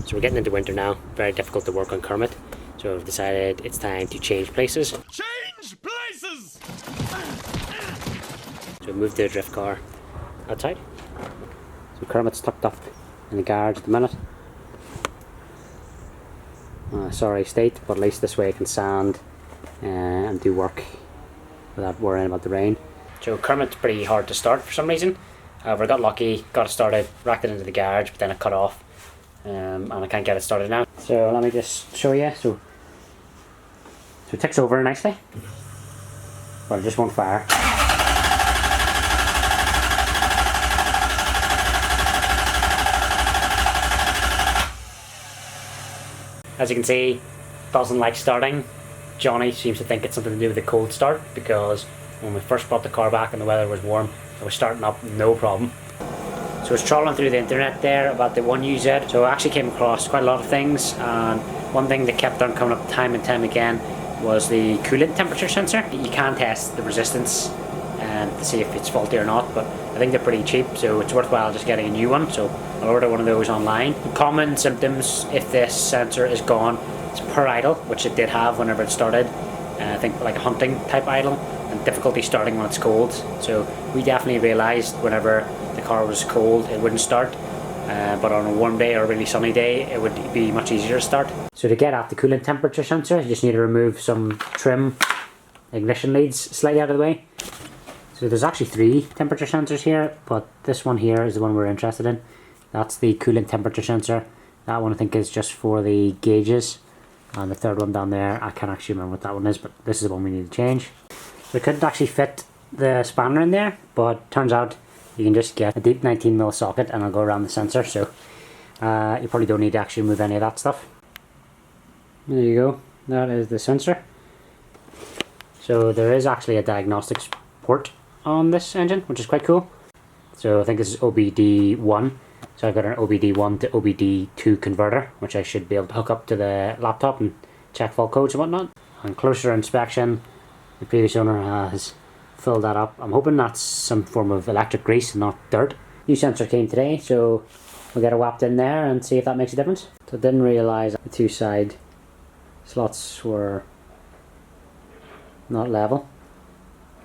So we're getting into winter now, very difficult to work on Kermit. So I've decided it's time to change places. Change places! So we moved the drift car outside. So Kermit's tucked up in the garage at the minute. Sorry state, but at least this way I can sand and do work without worrying about the rain. So Kermit's pretty hard to start for some reason. However, I got lucky, got it started, racked it into the garage, but then it cut off. And I can't get it started now. So let me just show you. So it ticks over nicely, but it just won't fire. As you can see, doesn't like starting. Johnny seems to think it's something to do with the cold start, because when we first brought the car back and the weather was warm, it was starting up no problem. So I was trawling through the internet there about the 1UZ. So I actually came across quite a lot of things, and one thing that kept on coming up time and time again was the coolant temperature sensor. You can test the resistance to see if it's faulty or not, but I think they're pretty cheap, so it's worthwhile just getting a new one. So I'll order one of those online. The common symptoms if this sensor is gone is per idle, which it did have whenever it started. I think like a hunting type idle, and difficulty starting when it's cold. So we definitely realised whenever the car was cold it wouldn't start, but on a warm day or a really sunny day it would be much easier to start. So to get at the coolant temperature sensor, you just need to remove some trim ignition leads slightly out of the way. So there's actually 3 temperature sensors here, but this one here is the one we're interested in. That's the coolant temperature sensor. That one I think is just for the gauges, and the third one down there, I can't actually remember what that one is, but this is the one we need to change. So I couldn't actually fit the spanner in there, but turns out you can just get a deep 19mm socket and it'll go around the sensor, so you probably don't need to actually move any of that stuff. There you go, that is the sensor. So there is actually a diagnostics port on this engine, which is quite cool. So I think this is OBD1, so I've got an OBD1 to OBD2 converter, which I should be able to hook up to the laptop and check fault codes and whatnot. On closer inspection, the previous owner has filled that up. I'm hoping that's some form of electric grease and not dirt. New sensor came today, so we'll get it whapped in there and see if that makes a difference. So I didn't realise the 2 side slots were not level.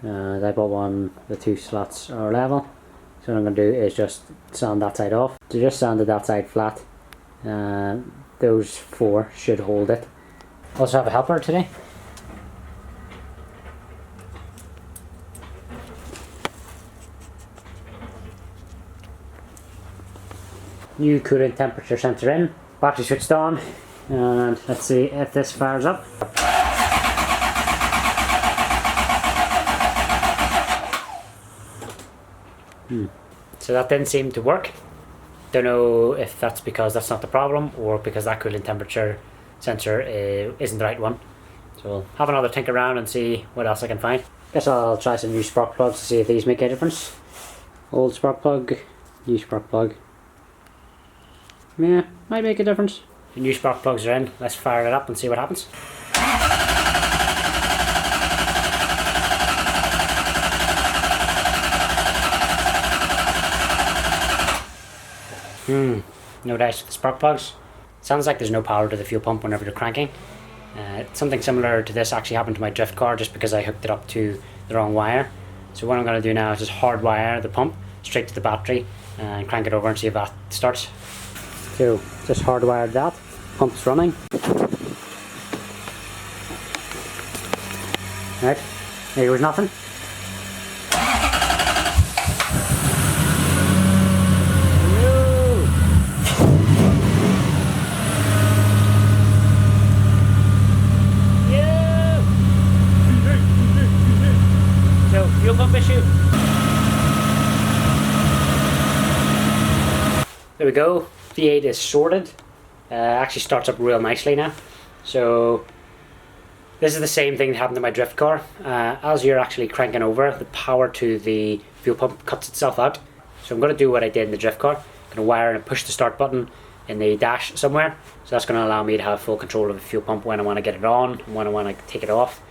I bought one, the 2 slots are level. So what I'm going to do is just sand that side off. So just sanded that side flat. Those 4 should hold it. Also have a helper today. New coolant temperature sensor in. Battery switched on. And let's see if this fires up. So that didn't seem to work. Don't know if that's because that's not the problem, or because that coolant temperature sensor isn't the right one. So we'll have another tinker around and see what else I can find. Guess I'll try some new spark plugs to see if these make a difference. Old spark plug, new spark plug. Yeah, might make a difference. The new spark plugs are in. Let's fire it up and see what happens. No dice with the spark plugs. Sounds like there's no power to the fuel pump whenever you're cranking. Something similar to this actually happened to my drift car, just because I hooked it up to the wrong wire. So what I'm going to do now is just hardwire the pump straight to the battery and crank it over and see if that starts. So just hardwired that. Pump's running. Right, there was nothing. Fuel pump issue. There we go. V8 is sorted. Actually starts up real nicely now. So this is the same thing that happened to my drift car. As you're actually cranking over, the power to the fuel pump cuts itself out. So I'm going to do what I did in the drift car. I'm going to wire and push the start button in the dash somewhere. So that's going to allow me to have full control of the fuel pump when I want to get it on and when I want to take it off,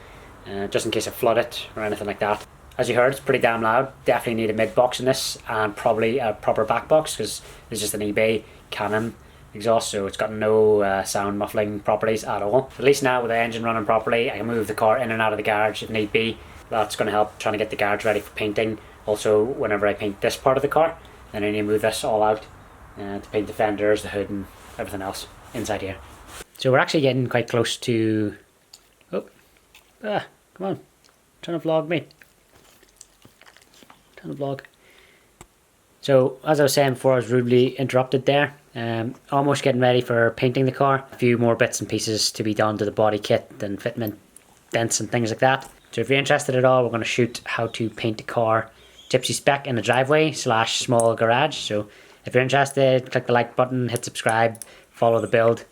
just in case I flood it or anything like that. As you heard, it's pretty damn loud. Definitely need a mid box in this, and probably a proper back box, because it's just an eBay Canon exhaust, so it's got no sound muffling properties at all. At least now with the engine running properly, I can move the car in and out of the garage if need be. That's going to help trying to get the garage ready for painting. Also, whenever I paint this part of the car, then I need to move this all out to paint the fenders, the hood and everything else inside here. So we're actually getting quite close to... Oh, come on, trying to vlog me. Trying to vlog. So as I was saying before, I was rudely interrupted there. Almost getting ready for painting the car. A few more bits and pieces to be done to the body kit and fitment dents and things like that. So if you're interested at all, we're going to shoot how to paint a car gypsy spec in a driveway / small garage. So if you're interested, click the like button, hit subscribe, follow the build.